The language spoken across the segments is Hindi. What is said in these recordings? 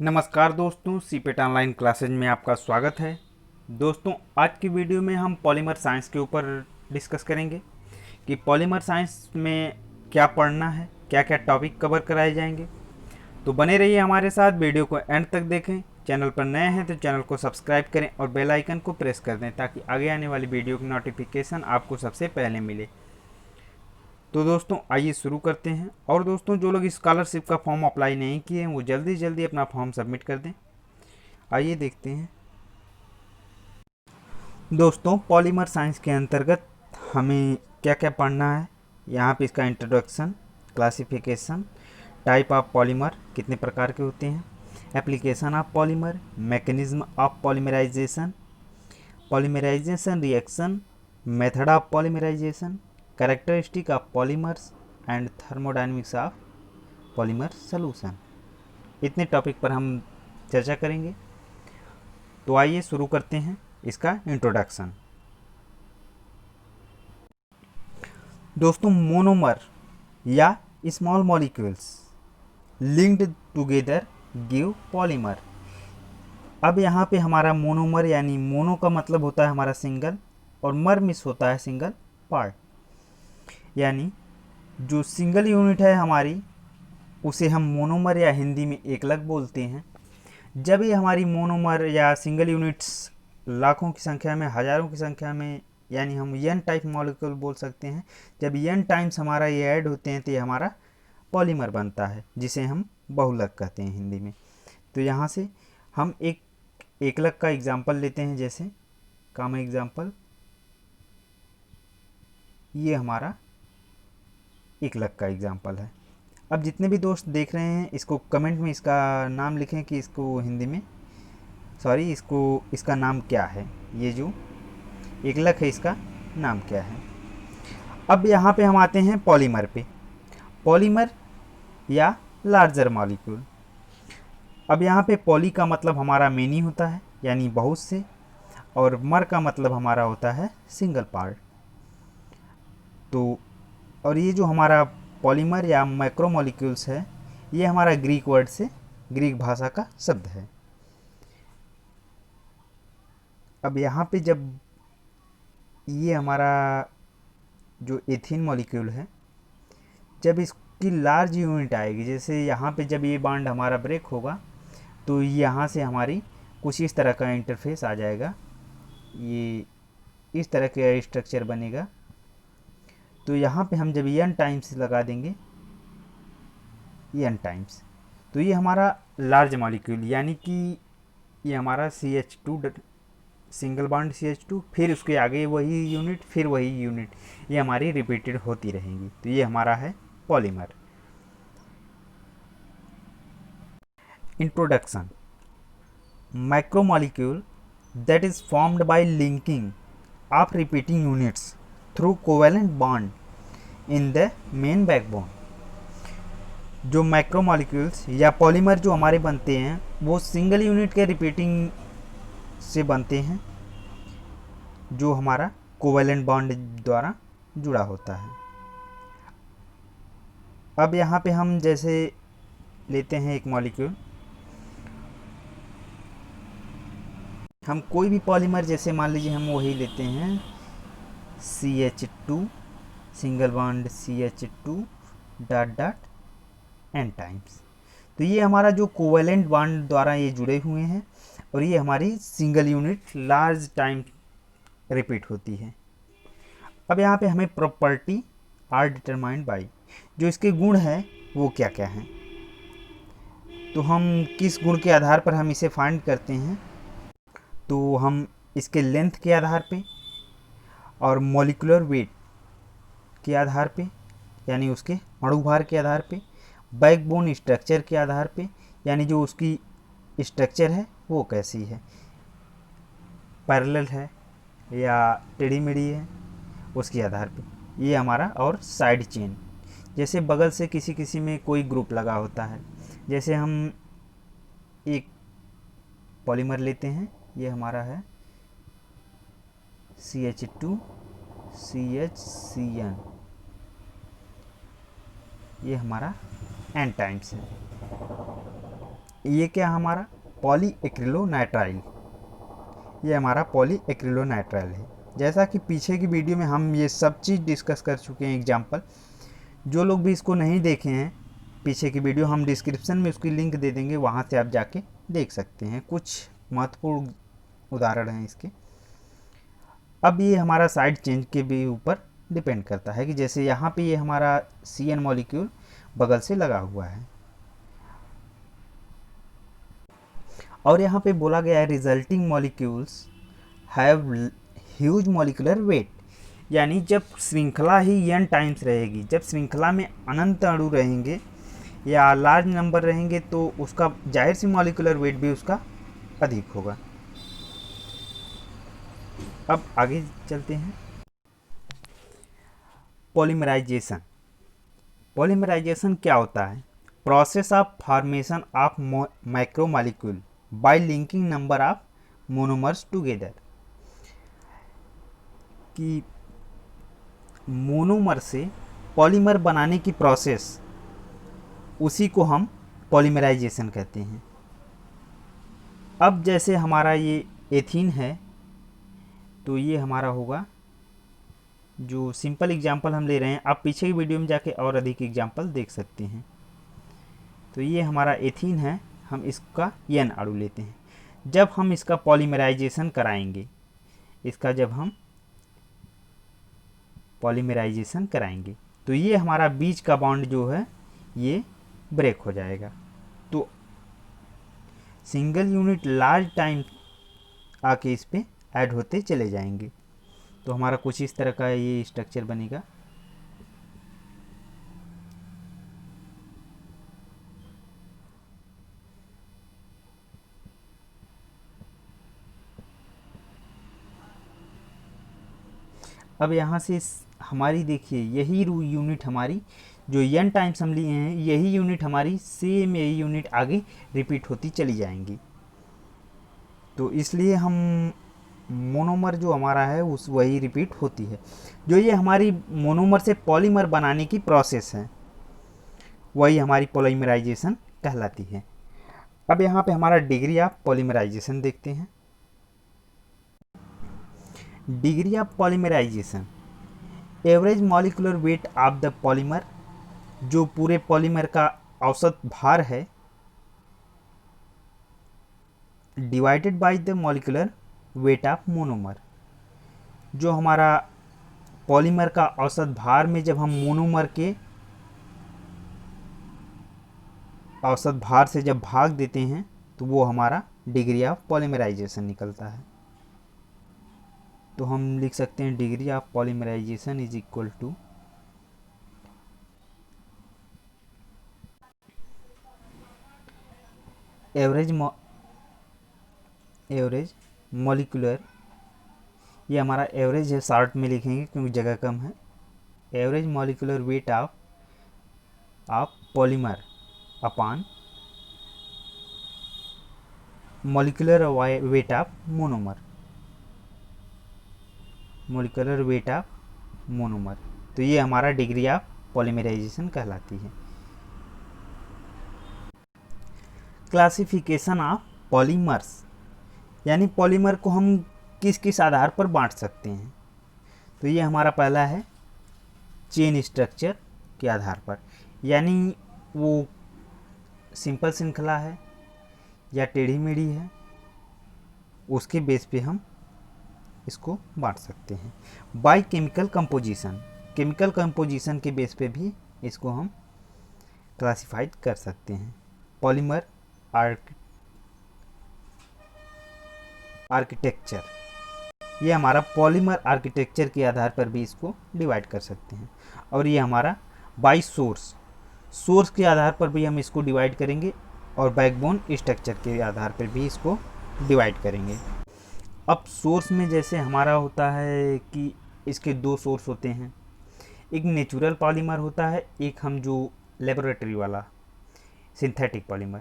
नमस्कार दोस्तों, सीपेट ऑनलाइन क्लासेज में आपका स्वागत है। दोस्तों, आज की वीडियो में हम पॉलीमर साइंस के ऊपर डिस्कस करेंगे कि पॉलीमर साइंस में क्या पढ़ना है, क्या क्या टॉपिक कवर कराए जाएंगे। तो बने रहिए हमारे साथ, वीडियो को एंड तक देखें। चैनल पर नए हैं तो चैनल को सब्सक्राइब करें और बेल आइकन को प्रेस कर दें ताकि आगे आने वाली वीडियो की नोटिफिकेशन आपको सबसे पहले मिले। तो दोस्तों आइए शुरू करते हैं। और दोस्तों, जो लोग स्कॉलरशिप का फॉर्म अप्लाई नहीं किए हैं वो जल्दी जल्दी अपना फॉर्म सबमिट कर दें। आइए देखते हैं। दोस्तों, पॉलीमर साइंस के अंतर्गत हमें क्या क्या पढ़ना है। यहाँ पे इसका introduction, classification, type of polymer कितने प्रकार के होते हैं, application of polymer, mechanism of polymerization, polymerization reaction, method of polymerization, characteristic of polymers and thermodynamics of polymer solution. इतने टॉपिक पर हम चर्चा करेंगे। तो आइए शुरू करते हैं इसका इंट्रोडक्शन। दोस्तों, मोनोमर या small molecules linked together give polymer. अब यहाँ पे हमारा मोनोमर यानी मोनो का मतलब होता है हमारा सिंगल और मर मिस होता है सिंगल पार्ट, यानी जो सिंगल यूनिट है हमारी उसे हम मोनोमर या हिंदी में एकलक बोलते हैं। जब ये हमारी मोनोमर या सिंगल यूनिट्स लाखों की संख्या में, हज़ारों की संख्या में, यानी हम एन टाइप मॉलिक्यूल बोल सकते हैं, जब एन टाइम्स हमारा ये ऐड होते हैं तो ये हमारा पॉलीमर बनता है, जिसे हम बहुलक कहते हैं हिंदी में। तो यहाँ से हम एक एकलक का एग्जाम्पल लेते हैं, जैसे कॉमन एग्जाम्पल ये हमारा एकलक का एग्जाम्पल है। अब जितने भी दोस्त देख रहे हैं इसको कमेंट में इसका नाम लिखें कि इसको हिंदी में, सॉरी, इसका नाम क्या है, ये जो एकलक है इसका नाम क्या है। अब यहाँ पे हम आते हैं पॉलीमर पे। पॉलीमर या लार्जर मॉलिक्यूल। अब यहाँ पे पॉली का मतलब हमारा मेनी होता है यानी बहुत से, और मर का मतलब हमारा होता है सिंगल पार्ट। तो और ये जो हमारा पॉलीमर या मैक्रोमोलिक्यूल्स है, ये हमारा ग्रीक वर्ड से, ग्रीक भाषा का शब्द है। अब यहाँ पे जब ये हमारा जो एथीन मॉलिक्यूल है, जब इसकी लार्ज यूनिट आएगी, जैसे यहाँ पे जब ये बॉन्ड हमारा ब्रेक होगा तो यहाँ से हमारी कुछ इस तरह का इंटरफेस आ जाएगा, ये इस तरह का स्ट्रक्चर बनेगा। तो यहाँ पे हम जब एन टाइम्स लगा देंगे, एन टाइम्स, तो ये हमारा लार्ज मॉलिक्यूल, यानी कि ये हमारा CH2 सिंगल बॉन्ड CH2, फिर उसके आगे वही यूनिट, फिर वही यूनिट, ये हमारी रिपीटेड होती रहेंगी। तो ये हमारा है polymer. Introduction. Macromolecule that is formed by linking of repeating units through covalent bond in the main backbone। जो मैक्रोमोलिक्यूल्स या पॉलीमर जो हमारे बनते हैं वो सिंगल यूनिट के रिपीटिंग से बनते हैं, जो हमारा कोवेलेंट बॉन्ड द्वारा जुड़ा होता है। अब यहाँ पे हम जैसे लेते हैं एक मॉलिक्यूल, हम कोई भी पॉलीमर, जैसे मान लीजिए हम वही लेते हैं CH2 single bond CH2 dot dot N times. तो ये हमारा जो कोवेलेंट बॉन्ड द्वारा ये जुड़े हुए हैं और ये हमारी single unit large time repeat होती है। अब यहाँ पे हमें प्रॉपर्टी आर डिटरमाइंड बाई, जो इसके गुण हैं वो क्या क्या हैं, तो हम किस गुण के आधार पर हम इसे फाइंड करते हैं, तो हम इसके लेंथ के आधार पे और मॉलिक्यूलर वेट के आधार पे, यानी उसके अणु भार के आधार पे, बैकबोन स्ट्रक्चर के आधार पे, यानी जो उसकी स्ट्रक्चर है वो कैसी है, पैरेलल है या टेढ़ी मेढ़ी है, उसके आधार पे ये हमारा, और साइड चेन, जैसे बगल से किसी किसी में कोई ग्रुप लगा होता है। जैसे हम एक पॉलीमर लेते हैं, ये हमारा है CH2 CHCN, ये हमारा एन टाइम्स है। ये क्या हमारा पॉलीएक्रिलोनाइट्राइल, ये हमारा पॉलीएक्रिलोनाइट्राइल है। जैसा कि पीछे की वीडियो में हम ये सब चीज़ डिस्कस कर चुके हैं एग्जाम्पल। जो लोग भी इसको नहीं देखे हैं पीछे की वीडियो, हम डिस्क्रिप्शन में उसकी लिंक दे देंगे, वहाँ से आप जाके देख सकते हैं। कुछ महत्वपूर्ण उदाहरण हैं इसके। अब ये हमारा साइड चेंज के भी ऊपर डिपेंड करता है कि जैसे यहाँ पे ये हमारा CN मॉलिक्यूल बगल से लगा हुआ है और यहाँ पे बोला गया है resulting molecules have huge molecular weight, यानी जब श्रृंखला ही n टाइम्स रहेगी, जब श्रृंखला में अनंत अणु रहेंगे या लार्ज नंबर रहेंगे तो उसका जाहिर सी मॉलिकुलर वेट भी उसका अधिक होगा। अब आगे चलते हैं। पॉलीमराइजेशन। पॉलीमराइजेशन क्या होता है? Process of formation of macromolecule by linking number of monomers together, कि मोनोमर से पॉलीमर बनाने की प्रोसेस, उसी को हम पॉलीमराइजेशन कहते हैं। अब जैसे हमारा ये एथीन है तो ये हमारा होगा, जो सिंपल एग्जांपल हम ले रहे हैं, आप पीछे की वीडियो में जाके और अधिक एग्जांपल देख सकते हैं। तो ये हमारा एथीन है, हम इसका n अणु लेते हैं। जब हम इसका पॉलीमराइजेशन कराएंगे, इसका जब हम पॉलीमराइजेशन कराएंगे तो ये हमारा बीच का बॉन्ड जो है ये ब्रेक हो जाएगा, तो सिंगल यूनिट लार्ज टाइम आके इस पे ऐड होते चले जाएंगे। तो हमारा कुछ इस तरह का ये स्ट्रक्चर बनेगा। अब यहाँ से हमारी देखिए यही यूनिट हमारी जो n टाइम्स हम लिए हैं, यही यूनिट हमारी सेम यही यूनिट आगे रिपीट होती चली जाएंगी। तो इसलिए हम मोनोमर जो हमारा है उस वही रिपीट होती है। जो ये हमारी मोनोमर से पॉलीमर बनाने की प्रोसेस है वही हमारी पॉलीमराइजेशन कहलाती है। अब यहाँ पे हमारा डिग्री ऑफ पॉलीमराइजेशन देखते हैं। Degree of polymerization, average molecular weight of the polymer, जो पूरे पॉलीमर का औसत भार है, divided by the molecular weight of monomer, जो हमारा पॉलीमर का औसत भार में जब हम मोनोमर के औसत भार से जब भाग देते हैं तो वो हमारा डिग्री ऑफ पॉलीमराइजेशन निकलता है। तो हम लिख सकते हैं degree of polymerization is equal to average molecular, ये हमारा एवरेज है, शॉर्ट में लिखेंगे क्योंकि जगह कम है। Average molecular weight of polymer upon molecular weight of monomer, molecular weight of monomer. तो ये हमारा डिग्री ऑफ पॉलीमराइजेशन कहलाती है। क्लासिफिकेशन ऑफ पॉलीमर्स, यानी पॉलीमर को हम किस किस आधार पर बांट सकते हैं। तो ये हमारा पहला है चेन स्ट्रक्चर के आधार पर, यानी वो सिंपल श्रृंखला है या टेढ़ी मेढ़ी है, उसके बेस पे हम इसको बांट सकते हैं। By chemical composition, chemical composition के बेस पे भी इसको हम क्लासिफाइड कर सकते हैं। पॉलीमर आर्किटेक्चर, ये हमारा पॉलीमर आर्किटेक्चर के आधार पर भी इसको डिवाइड कर सकते हैं। और ये हमारा बाय सोर्स के आधार पर भी हम इसको डिवाइड करेंगे और बैकबोन स्ट्रक्चर के आधार पर भी इसको डिवाइड करेंगे। अब सोर्स में जैसे हमारा होता है कि इसके दो सोर्स होते हैं, एक नेचुरल पॉलीमर होता है, एक हम जो लेबोरेटरी वाला सिंथेटिक पॉलीमर।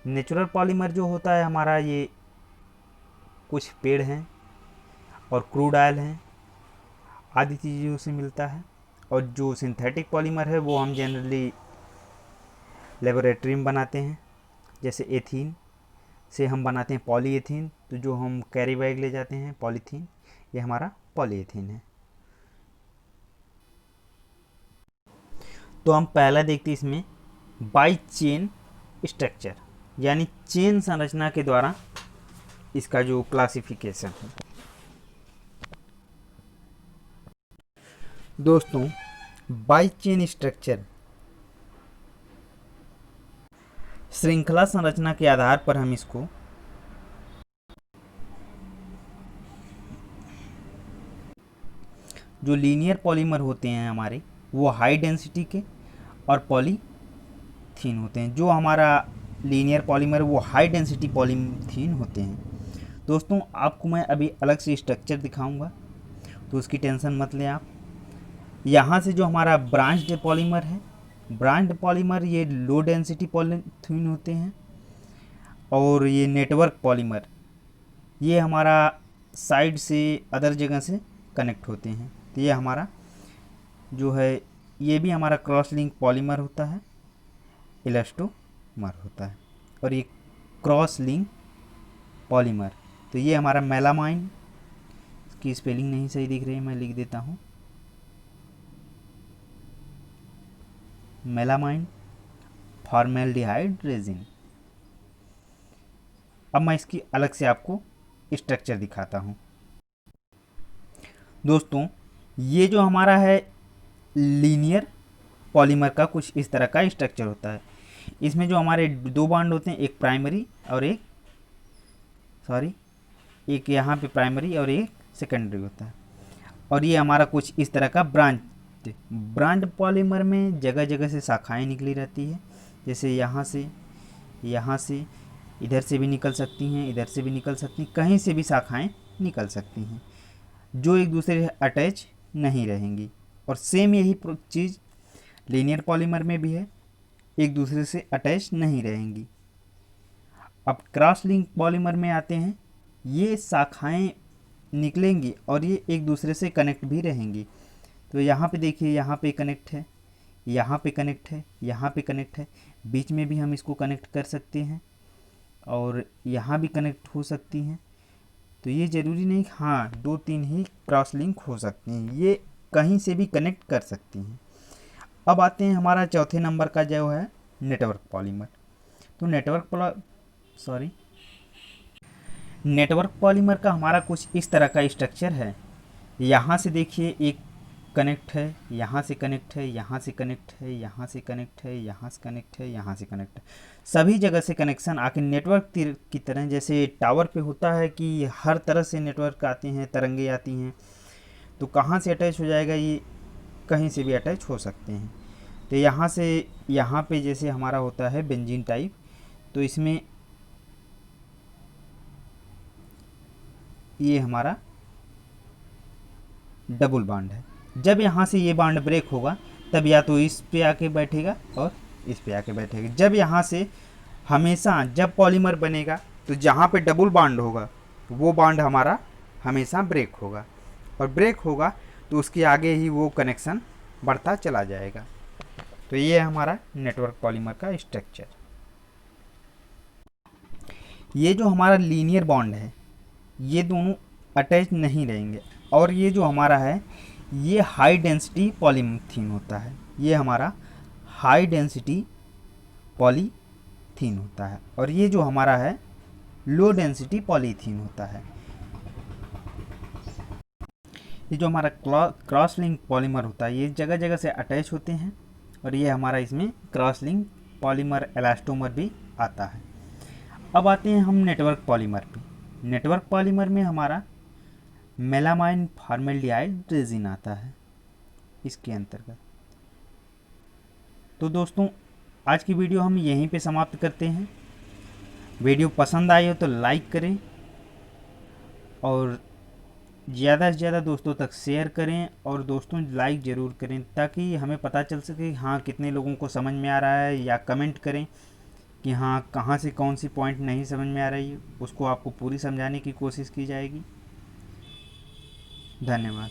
नेचुरल पॉलीमर जो होता है हमारा, ये कुछ पेड़ हैं और क्रूड ऑयल हैं आदि चीज़ों से मिलता है। और जो सिंथेटिक पॉलीमर है वो हम जनरली लेबोरेटरी में बनाते हैं, जैसे एथीन से हम बनाते हैं पॉलीएथीन, तो जो हम कैरी बैग ले जाते हैं पॉलीथीन, ये हमारा पॉलीएथीन है। तो हम पहला देखते हैं इसमें बाई चेन स्ट्रक्चर, यानी चेन संरचना के द्वारा इसका जो क्लासिफिकेशन है। दोस्तों बाई चेन स्ट्रक्चर श्रृंखला संरचना के आधार पर हम इसको जो लीनियर पॉलीमर होते हैं हमारे, वो हाई डेंसिटी के और पॉलीथीन होते हैं। जो हमारा लीनियर पॉलीमर वो हाई डेंसिटी पॉलीथीन होते हैं। दोस्तों आपको मैं अभी अलग से स्ट्रक्चर दिखाऊंगा, तो उसकी टेंशन मत लें आप। यहाँ से जो हमारा ब्रांच्ड पॉलीमर है, ब्रांच्ड पॉलीमर ये लो डेंसिटी पॉलीथीन होते हैं, और ये नेटवर्क पॉलीमर ये हमारा साइड से अदर जगह से कनेक्ट होते हैं। तो ये हमारा जो है ये भी हमारा क्रॉस लिंक पॉलीमर होता है, इलास्टोमर होता है, और ये क्रॉस लिंक पॉलीमर। तो ये हमारा मेलामाइन, इसकी स्पेलिंग नहीं सही दिख रही है, मैं लिख देता हूँ, मेलामाइन फॉर्मेल्डिहाइड रेजिन। अब मैं इसकी अलग से आपको स्ट्रक्चर दिखाता हूँ। दोस्तों ये जो हमारा है लीनियर पॉलीमर का कुछ इस तरह का स्ट्रक्चर होता है। इसमें जो हमारे दो बॉन्ड होते हैं, एक प्राइमरी और एक यहाँ पे प्राइमरी और एक सेकेंडरी होता है, और ये हमारा कुछ इस तरह का ब्रांच पॉलीमर में जगह जगह से शाखाएं निकली रहती है। जैसे यहाँ से इधर से भी निकल सकती हैं, इधर से भी निकल सकती हैं, कहीं से भी शाखाएं निकल सकती हैं, जो एक दूसरे से अटैच नहीं रहेंगी। और सेम यही चीज़ लीनियर पॉलीमर में भी है, एक दूसरे से अटैच नहीं रहेंगी। अब क्रॉस लिंक पॉलीमर में आते हैं, ये शाखाएं निकलेंगी और ये एक दूसरे से कनेक्ट भी रहेंगी। तो यहाँ पे देखिए, यहाँ पे कनेक्ट है, यहाँ पे कनेक्ट है, यहाँ पे कनेक्ट है, बीच में भी हम इसको कनेक्ट कर सकते हैं, और यहाँ भी कनेक्ट हो सकती हैं। तो ये ज़रूरी नहीं, हाँ 2-3 ही क्रॉस लिंक हो सकती हैं, ये कहीं से भी कनेक्ट कर सकती हैं। अब आते हैं हमारा चौथे नंबर का जो है नेटवर्क पॉलीमर। तो नेटवर्क पॉलीमर का हमारा कुछ इस तरह का स्ट्रक्चर है। यहाँ से देखिए एक कनेक्ट है, यहाँ से कनेक्ट है, यहाँ से कनेक्ट है, यहाँ से कनेक्ट है, यहाँ से कनेक्ट है, यहाँ से कनेक्ट है, सभी जगह से कनेक्शन आके नेटवर्क की तरह, जैसे टावर पे होता है कि हर तरह से नेटवर्क आते हैं, तरंगे आती हैं, तो कहाँ से अटैच हो जाएगा, ये कहीं से भी अटैच हो सकते हैं। तो यहाँ से यहाँ पे जैसे हमारा होता है बेंजीन टाइप, तो इसमें ये हमारा डबल बॉन्ड है। जब यहाँ से ये बॉन्ड ब्रेक होगा तब या तो इस पे आके बैठेगा और इस पे आके बैठेगा। जब यहाँ से हमेशा जब पॉलीमर बनेगा तो जहाँ पे डबल बॉन्ड होगा वो बॉन्ड हमारा हमेशा ब्रेक होगा, और ब्रेक होगा तो उसके आगे ही वो कनेक्शन बढ़ता चला जाएगा। तो ये है हमारा नेटवर्क पॉलीमर का स्ट्रक्चर। ये जो हमारा लीनियर बॉन्ड है ये दोनों अटैच नहीं रहेंगे, और ये जो हमारा है ये हाई डेंसिटी पॉलीथीन होता है, ये हमारा हाई डेंसिटी पॉलीथीन होता है, और ये जो हमारा है लो डेंसिटी पॉलीथीन होता है। ये जो हमारा क्रॉस लिंक पॉलीमर होता है ये जगह जगह से अटैच होते हैं, और ये हमारा इसमें क्रॉस लिंक पॉलीमर इलास्टोमर भी आता है। अब आते हैं हम नेटवर्क पॉलीमर पे। नेटवर्क पॉलीमर में हमारा मेलामाइन फॉर्मेल्डिहाइड रेजिन आता है इसके अंतर्गत। तो दोस्तों आज की वीडियो हम यहीं पे समाप्त करते हैं। वीडियो पसंद आई हो तो लाइक करें, और ज़्यादा से ज़्यादा दोस्तों तक शेयर करें, और दोस्तों लाइक ज़रूर करें ताकि हमें पता चल सके हाँ कितने लोगों को समझ में आ रहा है, या कमेंट करें कि हाँ कहाँ से कौन सी पॉइंट नहीं समझ में आ रही है, उसको आपको पूरी समझाने की कोशिश की जाएगी। धन्यवाद।